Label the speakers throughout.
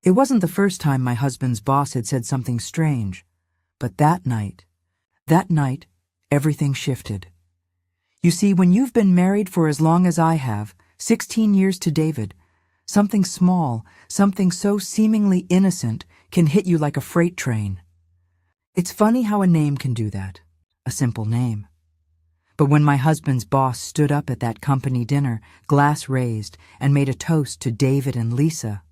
Speaker 1: It wasn't the first time my husband's boss had said something strange, but that night, everything shifted. You see, when you've been married for as long as I have, 16 years to David, something small, something so seemingly innocent can hit you like a freight train. It's funny how a name can do that, a simple name. But when my husband's boss stood up at that company dinner, glass raised, and made a toast to David and Lisa,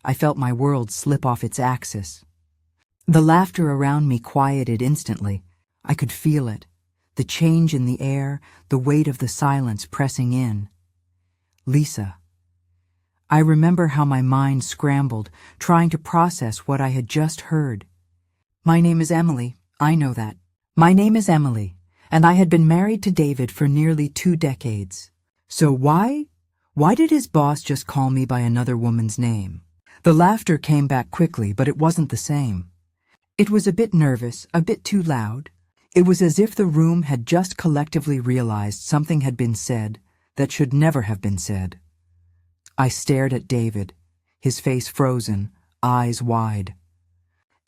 Speaker 1: I felt my world slip off its axis. The laughter around me quieted instantly. I could feel it, the change in the air, the weight of the silence pressing in. Lisa. I remember how my mind scrambled, trying to process what I had just heard. My name is Emily, I know that. My name is Emily, and I had been married to David for nearly 2 decades. So why did his boss just call me by another woman's name? The laughter came back quickly, but it wasn't the same. It was a bit nervous, a bit too loud. It was as if the room had just collectively realized something had been said that should never have been said. I stared at David, his face frozen, eyes wide.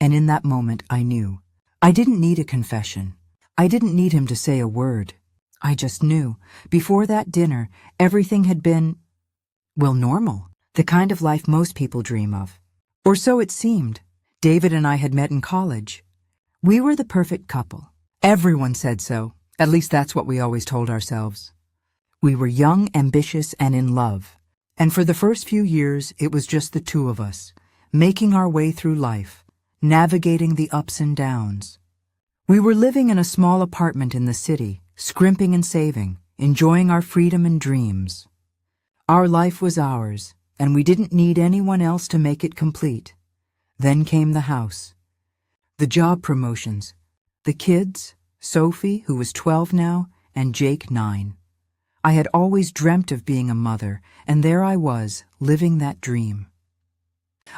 Speaker 1: And in that moment I knew. I didn't need a confession. I didn't need him to say a word. I just knew. Before that dinner, everything had been, well, normal. The kind of life most people dream of. Or so it seemed. David and I had met in college. We were the perfect couple. Everyone said so. At least that's what we always told ourselves. We were young, ambitious, and in love. And for the first few years, it was just the two of us, making our way through life, navigating the ups and downs. We were living in a small apartment in the city, scrimping and saving, enjoying our freedom and dreams. Our life was ours, and we didn't need anyone else to make it complete. Then came the house, the job promotions, the kids, Sophie, who was 12 now, and Jake, 9. I had always dreamt of being a mother, and there I was, living that dream.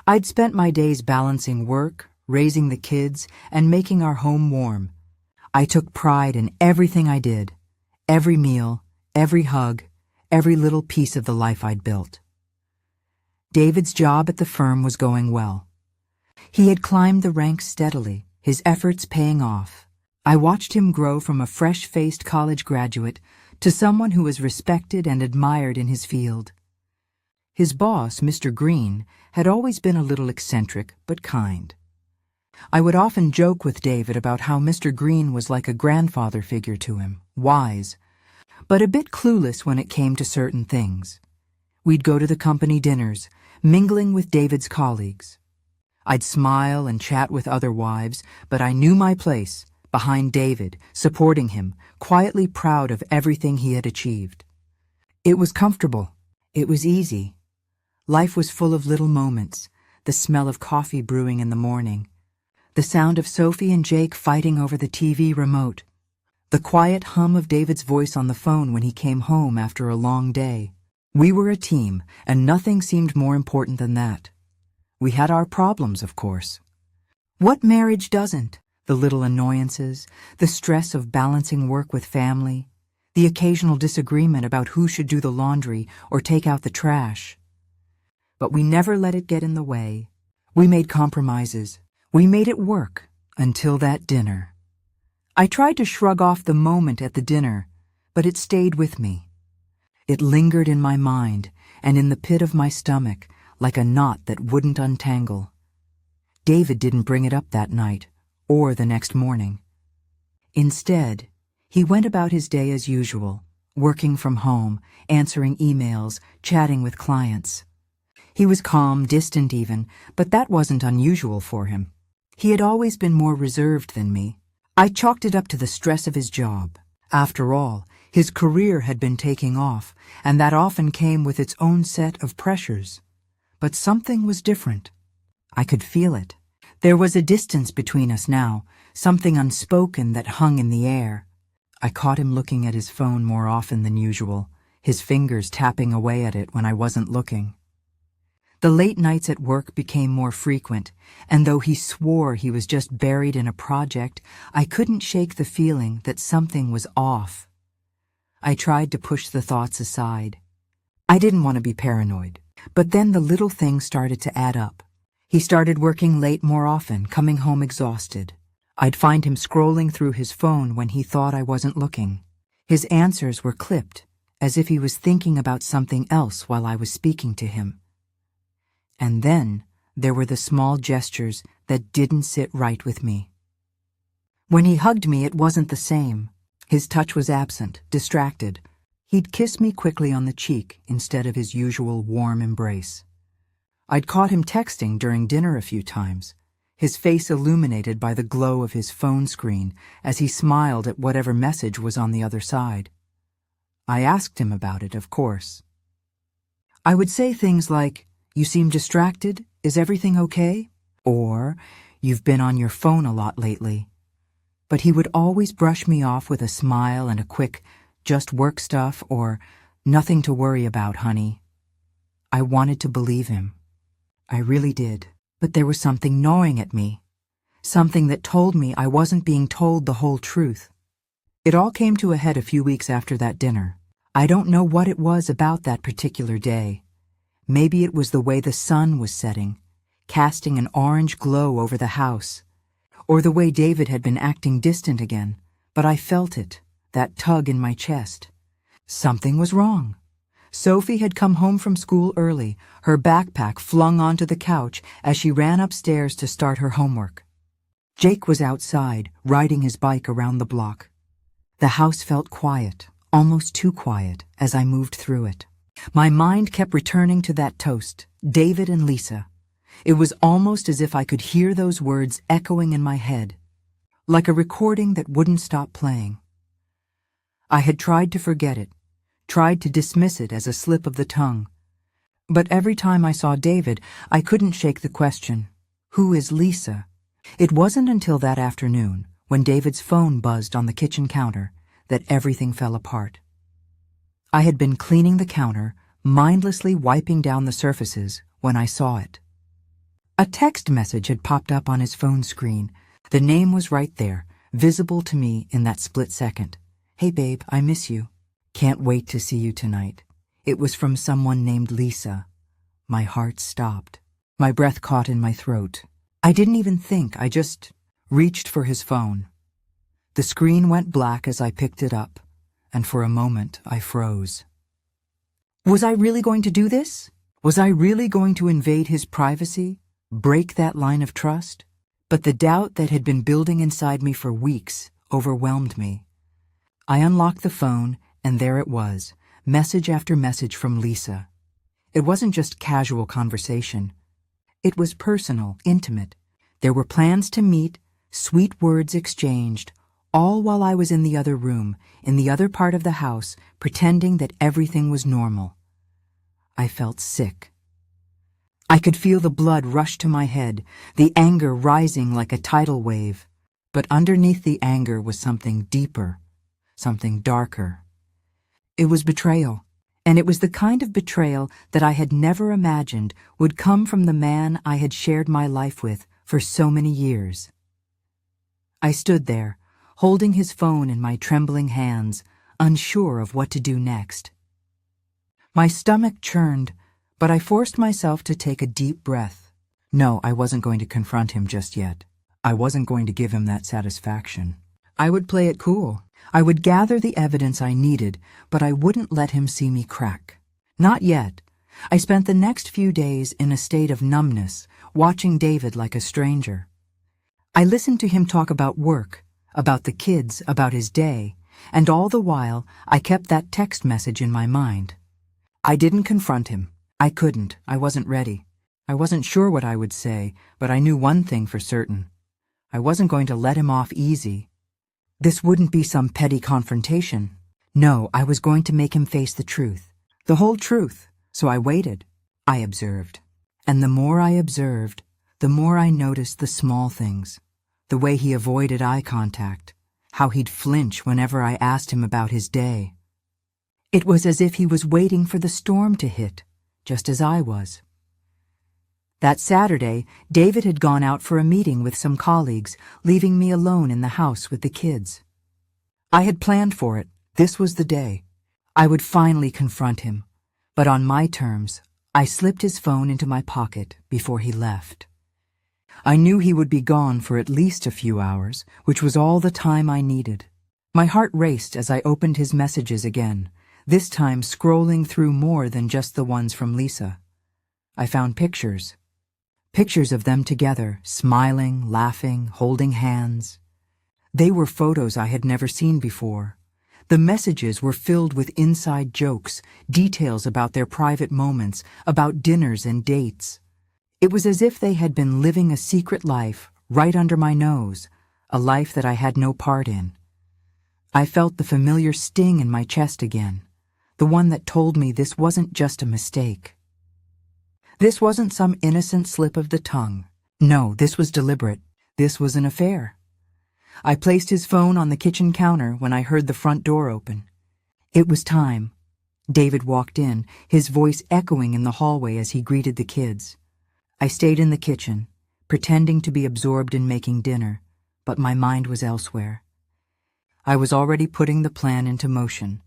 Speaker 1: I'd spent my days balancing work, raising the kids, and making our home warm. I took pride in everything I did, every meal, every hug, every little piece of the life I'd built. David's job at the firm was going well. He had climbed the ranks steadily, his efforts paying off. I watched him grow from a fresh-faced college graduate to someone who was respected and admired in his field. His boss, Mr. Green, had always been a little eccentric but kind. I would often joke with David about how Mr. Green was like a grandfather figure to him, wise, but a bit clueless when it came to certain things. We'd go to the company dinners, mingling with David's colleagues. I'd smile and chat with other wives, but I knew my place, behind David, supporting him, quietly proud of everything he had achieved. It was comfortable. It was easy. Life was full of little moments, the smell of coffee brewing in the morning, the sound of Sophie and Jake fighting over the TV remote, the quiet hum of David's voice on the phone when he came home after a long day. We were a team, and nothing seemed more important than that. We had our problems, of course. What marriage doesn't? The little annoyances, the stress of balancing work with family, the occasional disagreement about who should do the laundry or take out the trash. But we never let it get in the way. We made compromises. We made it work until that dinner. I tried to shrug off the moment at the dinner, but it stayed with me. It lingered in my mind and in the pit of my stomach like a knot that wouldn't untangle. David didn't bring it up that night or the next morning. Instead, he went about his day as usual, working from home, answering emails, chatting with clients. He was calm, distant even, but that wasn't unusual for him. He had always been more reserved than me. I chalked it up to the stress of his job. After all, his career had been taking off, and that often came with its own set of pressures. But something was different. I could feel it. There was a distance between us now, something unspoken that hung in the air. I caught him looking at his phone more often than usual, his fingers tapping away at it when I wasn't looking. The late nights at work became more frequent, and though he swore he was just buried in a project, I couldn't shake the feeling that something was off. I tried to push the thoughts aside. I didn't want to be paranoid, but then the little things started to add up. He started working late more often, coming home exhausted. I'd find him scrolling through his phone when he thought I wasn't looking. His answers were clipped, as if he was thinking about something else while I was speaking to him. And then there were the small gestures that didn't sit right with me. When he hugged me, it wasn't the same. His touch was absent, distracted. He'd kiss me quickly on the cheek instead of his usual warm embrace. I'd caught him texting during dinner a few times, his face illuminated by the glow of his phone screen as he smiled at whatever message was on the other side. I asked him about it, of course. I would say things like, "You seem distracted, is everything okay?" Or, "You've been on your phone a lot lately." But he would always brush me off with a smile and a quick, "Just work stuff," or "Nothing to worry about, honey." I wanted to believe him. I really did. But there was something gnawing at me. Something that told me I wasn't being told the whole truth. It all came to a head a few weeks after that dinner. I don't know what it was about that particular day. Maybe it was the way the sun was setting, casting an orange glow over the house, or the way David had been acting distant again, but I felt it, that tug in my chest. Something was wrong. Sophie had come home from school early, her backpack flung onto the couch as she ran upstairs to start her homework. Jake was outside, riding his bike around the block. The house felt quiet, almost too quiet, as I moved through it. My mind kept returning to that toast, David and Lisa. It was almost as if I could hear those words echoing in my head, like a recording that wouldn't stop playing. I had tried to forget it, tried to dismiss it as a slip of the tongue. But every time I saw David, I couldn't shake the question, who is Lisa? It wasn't until that afternoon, when David's phone buzzed on the kitchen counter, that everything fell apart. I had been cleaning the counter, mindlessly wiping down the surfaces, when I saw it. A text message had popped up on his phone screen. The name was right there, visible to me in that split second. "Hey babe, I miss you. Can't wait to see you tonight." It was from someone named Lisa. My heart stopped. My breath caught in my throat. I didn't even think, I just reached for his phone. The screen went black as I picked it up, and for a moment I froze. Was I really going to do this? Was I really going to invade his privacy, break that line of trust? But the doubt that had been building inside me for weeks overwhelmed me. I unlocked the phone, and there it was, message after message from Lisa. It wasn't just casual conversation. It was personal, intimate. There were plans to meet, sweet words exchanged, all while I was in the other room, in the other part of the house, pretending that everything was normal. I felt sick. I could feel the blood rush to my head, the anger rising like a tidal wave. But underneath the anger was something deeper, something darker. It was betrayal, and it was the kind of betrayal that I had never imagined would come from the man I had shared my life with for so many years. I stood there, holding his phone in my trembling hands, unsure of what to do next. My stomach churned, but I forced myself to take a deep breath. No, I wasn't going to confront him just yet. I wasn't going to give him that satisfaction. I would play it cool. I would gather the evidence I needed, but I wouldn't let him see me crack. Not yet. I spent the next few days in a state of numbness, watching David like a stranger. I listened to him talk about work, about the kids, about his day, and all the while I kept that text message in my mind. I didn't confront him. I couldn't. I wasn't ready. I wasn't sure what I would say, but I knew one thing for certain. I wasn't going to let him off easy. This wouldn't be some petty confrontation. No, I was going to make him face the truth, the whole truth. So I waited. I observed. And the more I observed, the more I noticed the small things. The way he avoided eye contact, how he'd flinch whenever I asked him about his day. It was as if he was waiting for the storm to hit, just as I was. That Saturday, David had gone out for a meeting with some colleagues, leaving me alone in the house with the kids. I had planned for it. This was the day. I would finally confront him. But on my terms, I slipped his phone into my pocket before he left. I knew he would be gone for at least a few hours, which was all the time I needed. My heart raced as I opened his messages again, this time scrolling through more than just the ones from Lisa. I found pictures. Pictures of them together, smiling, laughing, holding hands. They were photos I had never seen before. The messages were filled with inside jokes, details about their private moments, about dinners and dates. It was as if they had been living a secret life right under my nose, a life that I had no part in. I felt the familiar sting in my chest again, the one that told me this wasn't just a mistake. This wasn't some innocent slip of the tongue. No, this was deliberate. This was an affair. I placed his phone on the kitchen counter when I heard the front door open. It was time. David walked in, his voice echoing in the hallway as he greeted the kids. I stayed in the kitchen, pretending to be absorbed in making dinner, but my mind was elsewhere. I was already putting the plan into motion.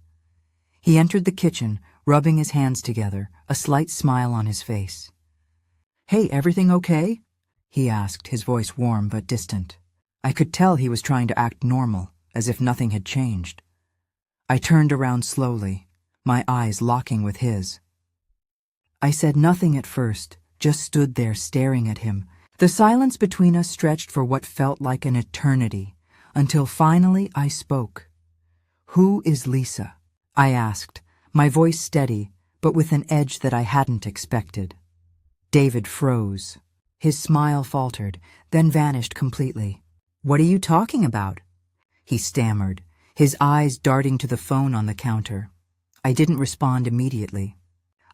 Speaker 1: He entered the kitchen, rubbing his hands together, a slight smile on his face. "Hey, everything okay?" he asked, his voice warm but distant. I could tell he was trying to act normal, as if nothing had changed. I turned around slowly, my eyes locking with his. I said nothing at first, just stood there staring at him. The silence between us stretched for what felt like an eternity, until finally I spoke. "Who is Lisa?" I asked, my voice steady, but with an edge that I hadn't expected. David froze. His smile faltered, then vanished completely. "What are you talking about?" he stammered, his eyes darting to the phone on the counter. I didn't respond immediately.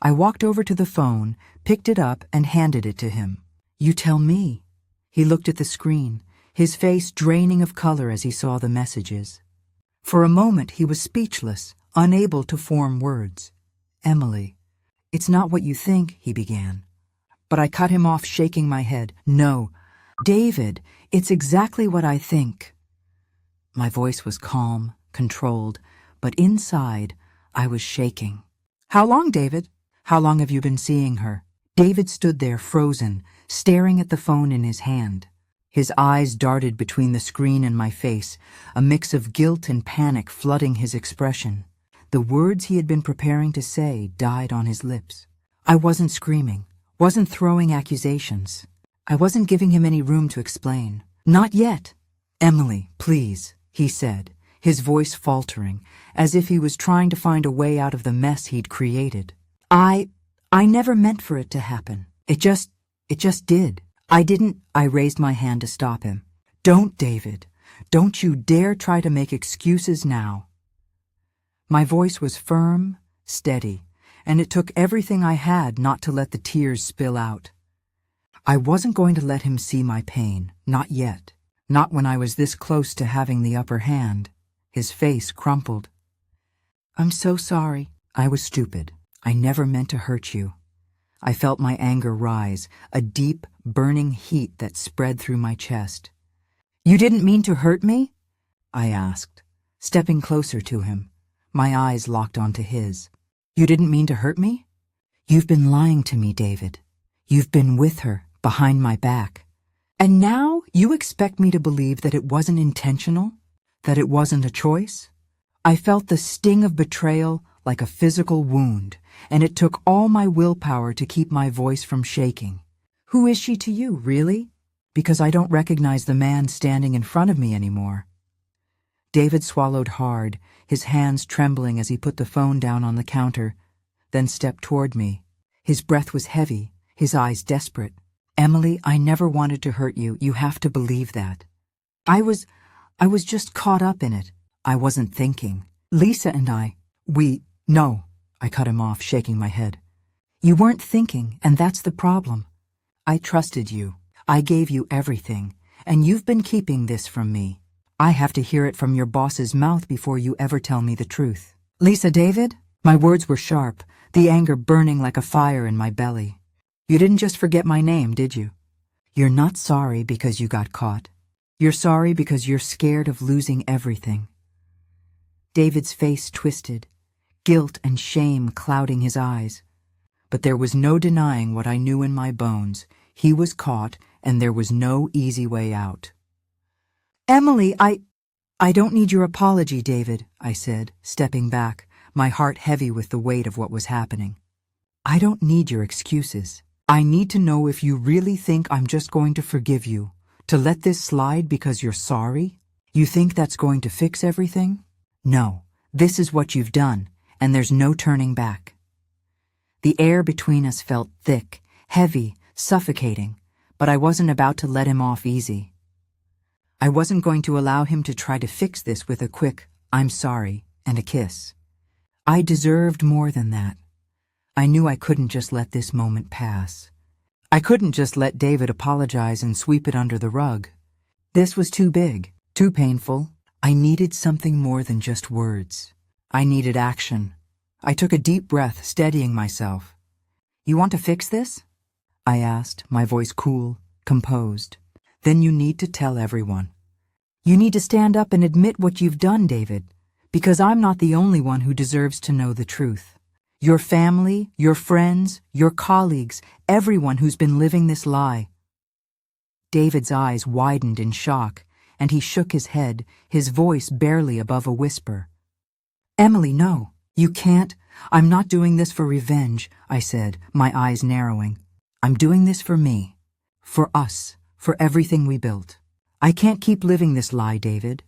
Speaker 1: I walked over to the phone, picked it up, and handed it to him. "You tell me." He looked at the screen, his face draining of color as he saw the messages. For a moment he was speechless, unable to form words. "Emily, it's not what you think," he began. But I cut him off, shaking my head. "No, David, it's exactly what I think." My voice was calm, controlled, but inside I was shaking. "How long, David? How long have you been seeing her?" David stood there frozen, staring at the phone in his hand. His eyes darted between the screen and my face, a mix of guilt and panic flooding his expression. The words he had been preparing to say died on his lips. I wasn't screaming, wasn't throwing accusations. I wasn't giving him any room to explain. "Not yet." "Emily, please," he said, his voice faltering, as if he was trying to find a way out of the mess he'd created. I never meant for it to happen. It just did. I raised my hand to stop him. "Don't, David. Don't you dare try to make excuses now." My voice was firm, steady, and it took everything I had not to let the tears spill out. I wasn't going to let him see my pain, not yet, not when I was this close to having the upper hand. His face crumpled. "I'm so sorry. I was stupid. I never meant to hurt you." I felt my anger rise, a deep, burning heat that spread through my chest. "You didn't mean to hurt me?" I asked, stepping closer to him, my eyes locked onto his. "You didn't mean to hurt me?" "You've been lying to me, David. You've been with her, behind my back. And now you expect me to believe that it wasn't intentional? That it wasn't a choice?" I felt the sting of betrayal like a physical wound, and it took all my willpower to keep my voice from shaking. "Who is she to you, really? Because I don't recognize the man standing in front of me anymore." David swallowed hard, his hands trembling as he put the phone down on the counter, then stepped toward me. His breath was heavy, his eyes desperate. "Emily, I never wanted to hurt you. You have to believe that. I was just caught up in it. I wasn't thinking. Lisa and No, I cut him off, shaking my head. "You weren't thinking, and that's the problem. I trusted you. I gave you everything, and you've been keeping this from me. I have to hear it from your boss's mouth before you ever tell me the truth." "Lisa, David?" My words were sharp, the anger burning like a fire in my belly. "You didn't just forget my name, did you? You're not sorry because you got caught. You're sorry because you're scared of losing everything." David's face twisted, guilt and shame clouding his eyes. But there was no denying what I knew in my bones. He was caught, and there was no easy way out. "Emily, I don't need your apology, David," I said, stepping back, my heart heavy with the weight of what was happening. "I don't need your excuses. I need to know if you really think I'm just going to forgive you, to let this slide because you're sorry? You think that's going to fix everything? No, this is what you've done, and there's no turning back." The air between us felt thick, heavy, suffocating, but I wasn't about to let him off easy. I wasn't going to allow him to try to fix this with a quick, "I'm sorry," and a kiss. I deserved more than that. I knew I couldn't just let this moment pass. I couldn't just let David apologize and sweep it under the rug. This was too big, too painful. I needed something more than just words. I needed action. I took a deep breath, steadying myself. "You want to fix this?" I asked, my voice cool, composed. "Then you need to tell everyone. You need to stand up and admit what you've done, David, because I'm not the only one who deserves to know the truth. Your family, your friends, your colleagues, everyone who's been living this lie." David's eyes widened in shock, and he shook his head, his voice barely above a whisper. "Emily, no, you can't. I'm not doing this for revenge," I said, my eyes narrowing. "I'm doing this for me, for us, for everything we built. I can't keep living this lie, David.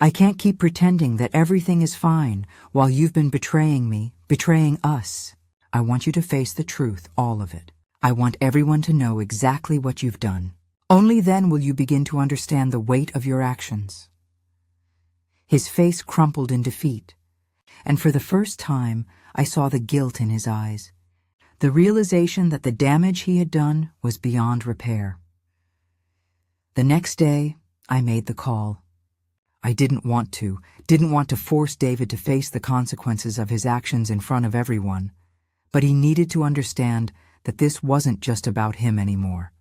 Speaker 1: I can't keep pretending that everything is fine while you've been betraying me, betraying us. I want you to face the truth, all of it. I want everyone to know exactly what you've done. Only then will you begin to understand the weight of your actions." His face crumpled in defeat, and for the first time I saw the guilt in his eyes, the realization that the damage he had done was beyond repair. The next day, I made the call. I didn't want to force David to face the consequences of his actions in front of everyone, but he needed to understand that this wasn't just about him anymore.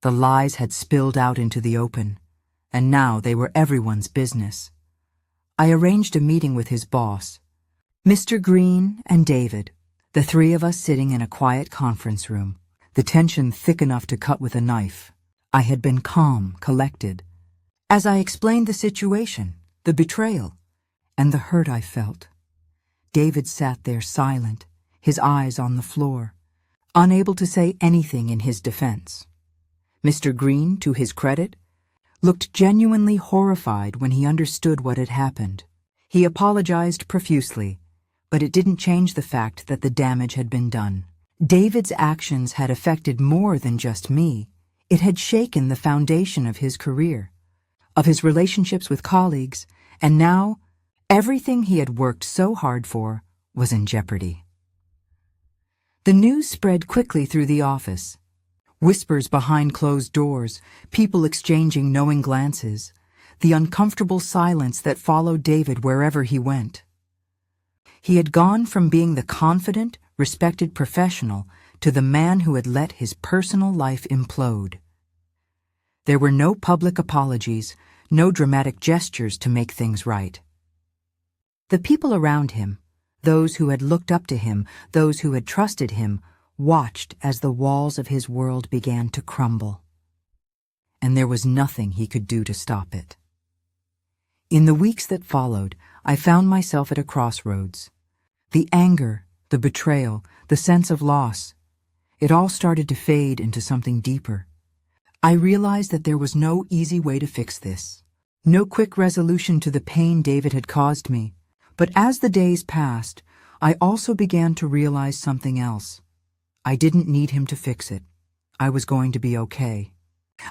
Speaker 1: The lies had spilled out into the open, and now they were everyone's business. I arranged a meeting with his boss, Mr. Green and David, the three of us sitting in a quiet conference room, the tension thick enough to cut with a knife. I had been calm, collected. As I explained the situation, the betrayal, and the hurt I felt, David sat there silent, his eyes on the floor, unable to say anything in his defense. Mr. Green, to his credit, looked genuinely horrified when he understood what had happened. He apologized profusely, but it didn't change the fact that the damage had been done. David's actions had affected more than just me. It had shaken the foundation of his career, of his relationships with colleagues, and now everything he had worked so hard for was in jeopardy. The news spread quickly through the office. Whispers behind closed doors, people exchanging knowing glances, the uncomfortable silence that followed David wherever he went. He had gone from being the confident, respected professional to the man who had let his personal life implode. There were no public apologies, no dramatic gestures to make things right. The people around him, those who had looked up to him, those who had trusted him, watched as the walls of his world began to crumble. And there was nothing he could do to stop it. In the weeks that followed, I found myself at a crossroads. The anger, the betrayal, the sense of loss, it all started to fade into something deeper. I realized that there was no easy way to fix this, no quick resolution to the pain David had caused me. But as the days passed, I also began to realize something else. I didn't need him to fix it. I was going to be okay.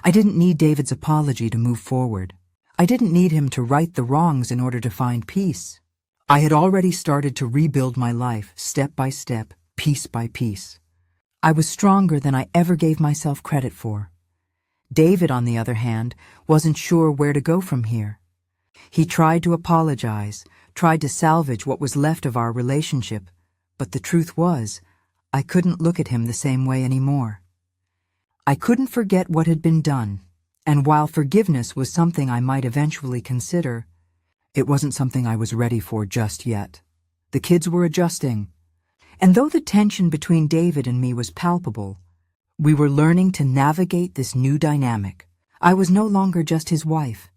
Speaker 1: I didn't need David's apology to move forward. I didn't need him to right the wrongs in order to find peace. I had already started to rebuild my life, step by step, piece by piece. I was stronger than I ever gave myself credit for. David, on the other hand, wasn't sure where to go from here. He tried to apologize, tried to salvage what was left of our relationship, but the truth was, I couldn't look at him the same way anymore. I couldn't forget what had been done, and while forgiveness was something I might eventually consider, it wasn't something I was ready for just yet. The kids were adjusting, and though the tension between David and me was palpable, We were learning to navigate this new dynamic. I was no longer just his wife.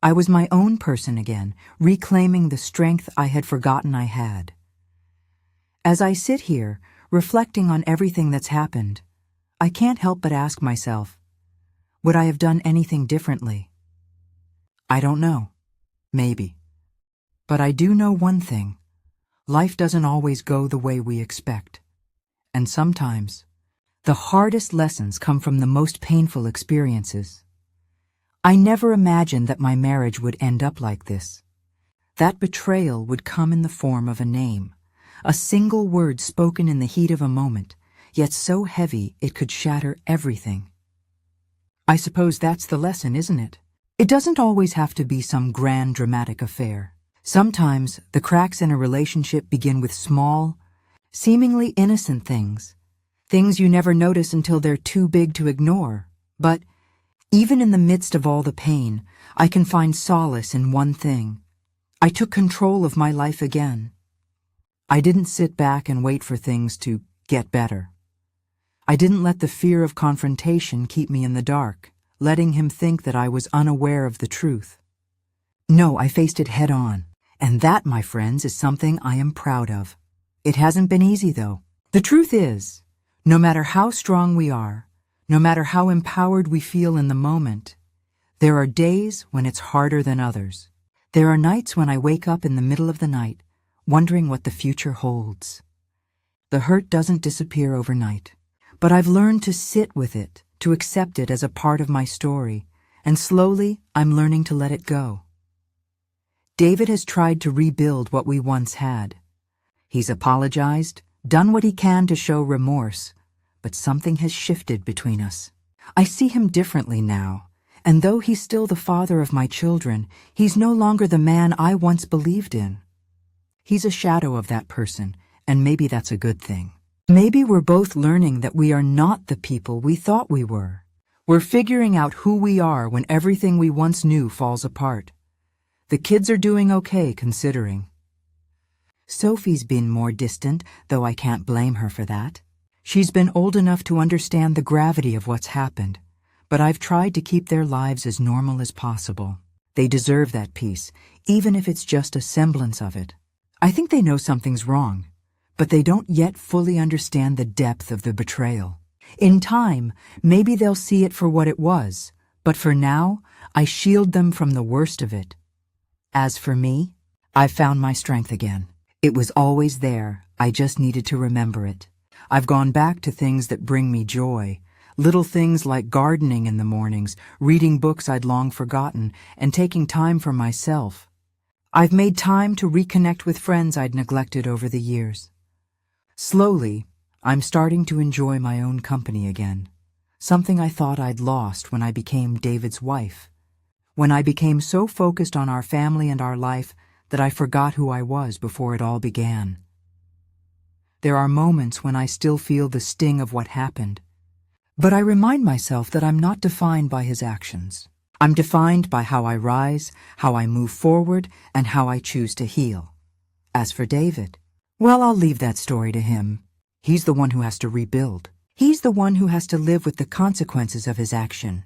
Speaker 1: I was my own person again, reclaiming the strength I had forgotten I had. As I sit here, reflecting on everything that's happened, I can't help but ask myself, would I have done anything differently? I don't know. Maybe. But I do know one thing. Life doesn't always go the way we expect. And sometimes, the hardest lessons come from the most painful experiences. I never imagined that my marriage would end up like this. That betrayal would come in the form of a name, a single word spoken in the heat of a moment, yet so heavy it could shatter everything. I suppose that's the lesson, isn't it? It doesn't always have to be some grand dramatic affair. Sometimes the cracks in a relationship begin with small, seemingly innocent things you never notice until they're too big to ignore. But even in the midst of all the pain, I can find solace in one thing. I took control of my life again. I didn't sit back and wait for things to get better. I didn't let the fear of confrontation keep me in the dark, letting him think that I was unaware of the truth. No, I faced it head on, and that, my friends, is something I am proud of. It hasn't been easy, though. The truth is, no matter how strong we are, no matter how empowered we feel in the moment, there are days when it's harder than others. There are nights when I wake up in the middle of the night, wondering what the future holds. The hurt doesn't disappear overnight, but I've learned to sit with it, to accept it as a part of my story, and slowly I'm learning to let it go. David has tried to rebuild what we once had. He's apologized, done what he can to show remorse, but something has shifted between us. I see him differently now, and though he's still the father of my children, he's no longer the man I once believed in. He's a shadow of that person, and maybe that's a good thing. Maybe we're both learning that we are not the people we thought we were. We're figuring out who we are when everything we once knew falls apart. The kids are doing okay, considering. Sophie's been more distant, though I can't blame her for that. She's been old enough to understand the gravity of what's happened, but I've tried to keep their lives as normal as possible. They deserve that peace, even if it's just a semblance of it. I think they know something's wrong, but they don't yet fully understand the depth of the betrayal. In time, maybe they'll see it for what it was, but for now, I shield them from the worst of it. As for me, I've found my strength again. It was always there, I just needed to remember it. I've gone back to things that bring me joy, little things like gardening in the mornings, reading books I'd long forgotten, and taking time for myself. I've made time to reconnect with friends I'd neglected over the years. Slowly, I'm starting to enjoy my own company again, something I thought I'd lost when I became David's wife, when I became so focused on our family and our life that I forgot who I was before it all began. There are moments when I still feel the sting of what happened, but I remind myself that I'm not defined by his actions. I'm defined by how I rise, how I move forward, and how I choose to heal. As for David, well, I'll leave that story to him. He's the one who has to rebuild. He's the one who has to live with the consequences of his action.